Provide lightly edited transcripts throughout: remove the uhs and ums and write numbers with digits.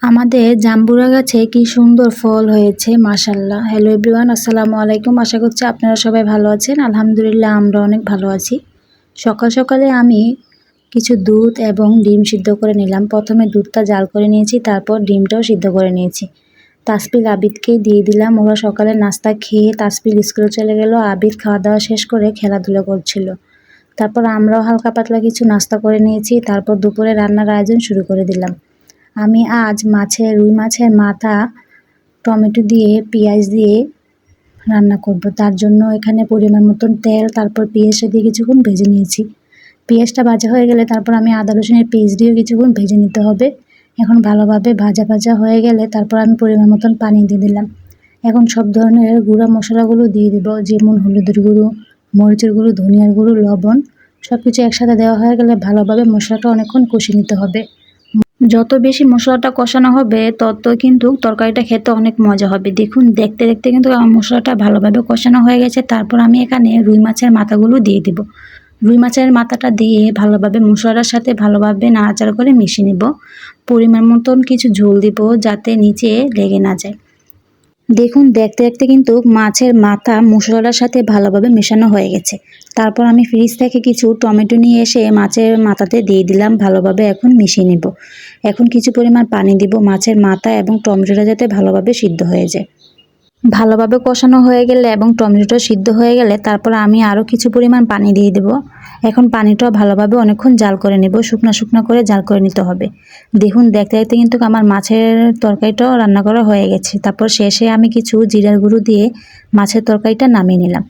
আমাদের জাম্বুরা গাছে কি সুন্দর ফল হয়েছে মাশাআল্লাহ। হ্যালো এভরিওয়ান, আসসালামু আলাইকুম। আশা করছি আপনারা সবাই ভালো আছেন। আলহামদুলিল্লাহ আমরা অনেক ভালো আছি। সকাল সকালে আমি কিছু দুধ এবং ডিম সিদ্ধ করে নিলাম। প্রথমে দুধটা জাল করে নিয়েছি, তারপর ডিমটাও সিদ্ধ করে নিয়েছি। তাসপিল আবিদকে দিয়ে দিলাম। ওরা সকালে নাস্তা খেয়ে তাসপিল স্কুলে চলে গেল। আবিদ খাওয়া দাওয়া শেষ করে খেলাধুলা করছিল। তারপর আমরাও হালকা পাতলা কিছু নাস্তা করে নিয়েছি। তারপর দুপুরে রান্নার আয়োজন শুরু করে দিলাম। আমি আজ রুই মাছের মাথা টমেটো দিয়ে পেঁয়াজ দিয়ে রান্না করব। তার জন্য এখানে পরিমাণ মতন তেল, তারপর পেঁয়াজটা দিয়ে কিছুক্ষণ ভেজে নিয়েছি। পেঁয়াজটা ভাজা হয়ে গেলে তারপর আমি আদা রসুনের পেস্ট দিয়েও কিছুক্ষণ ভেজে নিতে হবে। এখন ভালোভাবে ভাজা হয়ে গেলে তারপর আমি পরিমাণ মতন পানি দিয়ে দিলাম। এখন সব ধরনের গুঁড়া মশলাগুলো দিয়ে দেবো, যেমন হলুদের গুঁড়ো, মরিচের গুঁড়ো, ধনিয়ার গুঁড়ো, লবণ। সব কিছু একসাথে দেওয়া হয়ে গেলে ভালোভাবে মশলাটা অনেকক্ষণ কষিয়ে নিতে হবে। যত বেশি মশলাটা কষানো হবে তত কিন্তু তরকারিটা খেতে অনেক মজা হবে। দেখুন দেখতে দেখতে কিন্তু আমার মশলাটা ভালোভাবে কষানো হয়ে গেছে। তারপর আমি এখানে রুই মাছের মাথাগুলো দিয়ে দেব। রুই মাছের মাথাটা দিয়ে ভালোভাবে মশলাটার সাথে ভালোভাবে নাড়াচাড়া করে মিশিয়ে নেব। পরিমাণ মতন কিছু ঝোল দিব যাতে নিচে লেগে না যায়। দেখুন দেখতে দেখতে কিন্তু মাছের মাথা মশলাটার সাথে ভালোভাবে মেশানো হয়ে গেছে। তারপর আমি ফ্রিজ থেকে কিছু টমেটো নিয়ে এসে মাছের মাথাতে দিয়ে দিলাম। ভালোভাবে এখন মিশিয়ে নেব। এখন কিছু পরিমাণ পানি দিব মাছের মাথা এবং টমেটোটা যাতে ভালোভাবে সিদ্ধ হয়ে যায়। ভালোভাবে কষানো হয়ে গেলে এবং টমেটোটা সিদ্ধ হয়ে গেলে তারপর আমি আরও কিছু পরিমাণ পানি দিয়ে দেব। এখন পানিটাও ভালোভাবে অনেকক্ষণ জাল করে নেব, শুকনো করে জাল করে নিতে হবে। দেখুন দেখতে দেখতে কিন্তু আমার মাছের তরকারিটাও রান্না করা হয়ে গেছে। তারপর শেষে আমি কিছু জিরার গুঁড়ো দিয়ে মাছের তরকারিটা নামিয়ে নিলাম।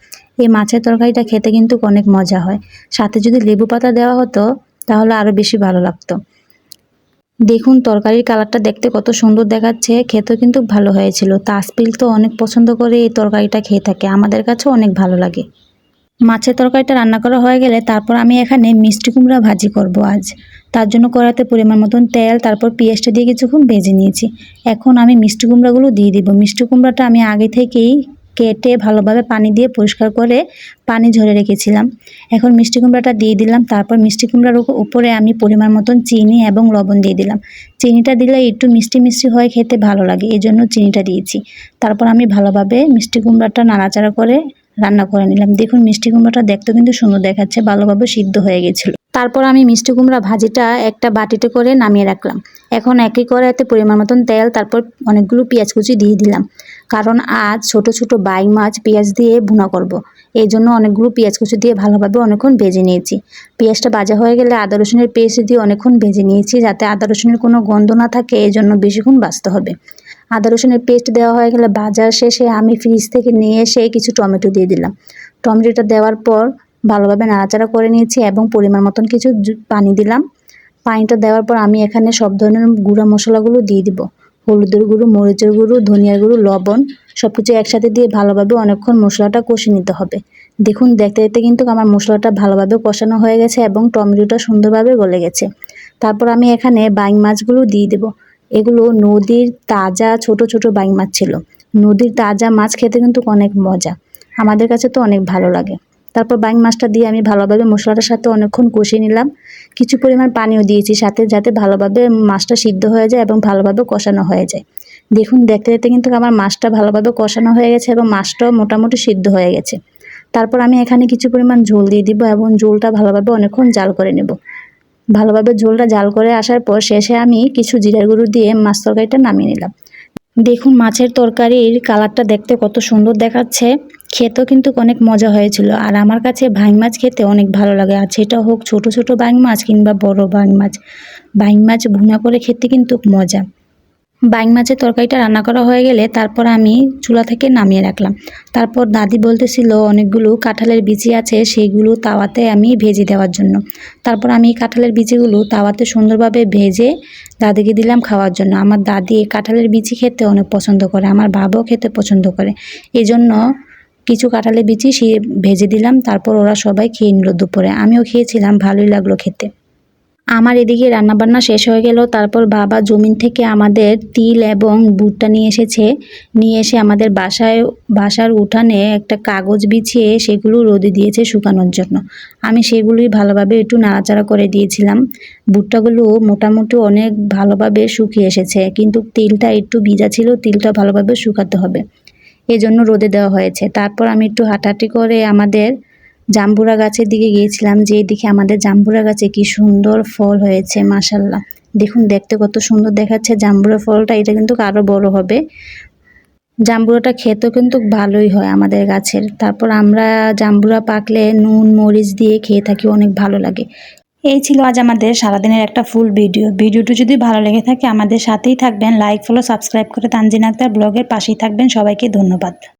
এই মাছের তরকারিটা খেতে কিন্তু অনেক মজা হয়। সাথে যদি লেবু পাতা দেওয়া হতো তাহলে আরও বেশি ভালো লাগতো। দেখুন তরকারির কালারটা দেখতে কত সুন্দর দেখাচ্ছে, খেতেও কিন্তু ভালো হয়েছিল। তাসপিল তো অনেক পছন্দ করে এই তরকারিটা খেয়ে থাকে, আমাদের কাছেও অনেক ভালো লাগে। মাছের তরকারিটা রান্না করা হয়ে গেলে তারপর আমি এখানে মিষ্টি কুমড়া ভাজি করব আজ। তার জন্য কড়াইতে পরিমাণ মতন তেল, তারপর পেঁয়াজটা দিয়ে কিছুক্ষণ ভেজে নিয়েছি। এখন আমি মিষ্টি কুমড়াগুলো দিয়ে দিব। মিষ্টি কুমড়াটা আমি আগে থেকেই কেটে ভালোভাবে পানি দিয়ে পরিষ্কার করে পানি ঝরে রেখেছিলাম। এখন মিষ্টি কুমড়াটা দিয়ে দিলাম। তারপর মিষ্টি কুমড়ার উপরে আমি পরিমাণ মতন চিনি এবং লবণ দিয়ে দিলাম। চিনিটা দিলে একটু মিষ্টি মিষ্টি হয়, খেতে ভালো লাগে, এই জন্য চিনিটা দিয়েছি। তারপর আমি ভালোভাবে মিষ্টি কুমড়াটা নাড়াচাড়া করে রান্না করে নিলাম। দেখুন মিষ্টি কুমড়াটা দেখতে কিন্তু সুন্দর দেখাচ্ছে, ভালোভাবে সিদ্ধ হয়ে গেছিল। তারপর আমি মিষ্টি কুমড়া ভাজিটা একটা বাটিতে করে নামিয়ে রাখলাম। এখন একই কড়াইতে পরিমাণ মতন তেল, তারপর অনেকগুলো পেঁয়াজ কুচি দিয়ে দিলাম। কারণ আজ ছোট ছোট বাইং মাছ পেঁয়াজ দিয়ে ভুনা করব। এই জন্য অনেকগুলো পেঁয়াজ কুচি দিয়ে ভালোভাবে অনেকক্ষণ ভেজে নিয়েছি। পেঁয়াজটা ভাজা হয়ে গেলে আদা রসুনের পেস্ট দিয়ে অনেকক্ষণ ভেজে নিয়েছি, যাতে আদা রসুনের কোনো গন্ধ না থাকে, এই জন্য বেশিক্ষণ ভাজতে হবে। আদা রসুনের পেস্ট দেওয়া হয়ে গেলে ভাজার শেষে আমি ফ্রিজ থেকে নিয়ে এসে কিছু টমেটো দিয়ে দিলাম। টমেটোটা দেওয়ার পর ভালোভাবে নাড়াচাড়া করে নিয়েছি এবং পরিমাণ মতন কিছু পানি দিলাম। পানিটা দেওয়ার পর আমি এখানে সব ধরনের গুঁড়া মশলাগুলো দিয়ে দিব। হলুদের গুঁড়ো, মরিচের গুঁড়ো, ধনিয়ার গুঁড়ো, লবণ সব কিছু একসাথে দিয়ে ভালোভাবে অনেকক্ষণ মশলাটা কষিয়ে নিতে হবে। দেখুন দেখতে দেখতে কিন্তু আমার মশলাটা ভালোভাবে কষানো হয়ে গেছে এবং টমেটোটা সুন্দরভাবে গলে গেছে। তারপর আমি এখানে বাইং মাছগুলো দিয়ে দেবো। এগুলো নদীর তাজা ছোট ছোট বাইং মাছ ছিল। নদীর তাজা মাছ খেতে কিন্তু অনেক মজা, আমাদের কাছে তো অনেক ভালো লাগে। তারপর বাইং মাছটা দিয়ে আমি ভালোভাবে মশলাটার সাথে অনেকক্ষণ কষিয়ে নিলাম। কিছু পরিমাণ পানিও দিয়েছি সাথে, যাতে ভালোভাবে মাছটা সিদ্ধ হয়ে যায় এবং ভালোভাবে কষানো হয়ে যায়। দেখুন দেখতে দেখতে কিন্তু আমার মাছটা ভালোভাবে কষানো হয়ে গেছে এবং মাছটাও মোটামুটি সিদ্ধ হয়ে গেছে। তারপর আমি এখানে কিছু পরিমাণ ঝোল দিয়ে দিব এবং ঝোলটা ভালোভাবে অনেকক্ষণ জাল করে নেব। ভালোভাবে ঝোলটা জাল করে আসার পর শেষে আমি কিছু জিরার গুঁড়ো দিয়ে মাছ তরকারিটা নামিয়ে নিলাম। দেখুন মাছের তরকারির কালারটা দেখতে কত সুন্দর দেখাচ্ছে, খেতেও কিন্তু অনেক মজা হয়েছিল। আর আমার কাছে বাইং মাছ খেতে অনেক ভালো লাগে, আর সেটা হোক ছোট ছোট বাইং মাছ কিংবা বড় বাইং মাছ। বাইং মাছ ভুনা করে খেতে কিন্তু মজা। বাইং মাছের তরকারিটা রান্না করা হয়ে গেলে তারপর আমি চুলা থেকে নামিয়ে রাখলাম। তারপর দাদি বলতেছিল অনেকগুলো কাঁঠালের বিচি আছে, সেইগুলো তাওয়াতে আমি ভেজে দেওয়ার জন্য। তারপর আমি কাঁঠালের বিচিগুলো তাওয়াতে সুন্দরভাবে ভেজে দাদিকে দিলাম খাওয়ার জন্য। আমার দাদি কাঁঠালের বিচি খেতে অনেক পছন্দ করে, আমার বাবাও খেতে পছন্দ করে, এই জন্য কিছু কাঁঠালের বিচি ভেজে দিলাম। তারপর ওরা সবাই খেয়ে নিল দুপুরে, আমিও খেয়েছিলাম, ভালোই লাগলো খেতে। আমার এদিকে রান্নাবান্না শেষ হয়ে গেল। তারপর বাবা জমিন থেকে আমাদের তিল এবং ভুট্টা নিয়ে এসেছে। নিয়ে এসে আমাদের বাসার উঠানে একটা কাগজ বিছিয়ে সেগুলো রোদে দিয়েছে শুকানোর জন্য। আমি সেগুলোই ভালোভাবে একটু নাড়াচাড়া করে দিয়েছিলাম। ভুট্টাগুলো মোটামুটি অনেক ভালোভাবে শুকিয়ে এসেছে, কিন্তু তিলটা একটু ভিজা ছিল, তিলটা ভালোভাবে শুকাতে হবে, এজন্য রোদে দেওয়া হয়েছে। তারপর আমি একটু হাঁটাহাঁটি করে আমাদের জাম্বুরা গাছের দিকে গিয়েছিলাম, যে দিকে আমাদের জাম্বুরা গাছে কি সুন্দর ফল হয়েছে মাশাল্লাহ। দেখুন দেখতে কত সুন্দর দেখাচ্ছে জাম্বুরা ফলটা, এটা কিন্তু আরো বড় হবে। জাম্বুরাটা খেতেও কিন্তু ভালোই হয় আমাদের গাছের। তারপর আমরা জাম্বুরা পাকলে নুন মরিচ দিয়ে খেয়ে থাকি, অনেক ভালো লাগে। এই ছিল আজ আমাদের সারাদিনের একটা ফুল ভিডিওটি যদি ভালো লেগে থাকে আমাদের সাথেই থাকবেন, লাইক ফলো সাবস্ক্রাইব করে তানজিন আক্তার ব্লগের পাশেই থাকবেন। সবাইকে ধন্যবাদ।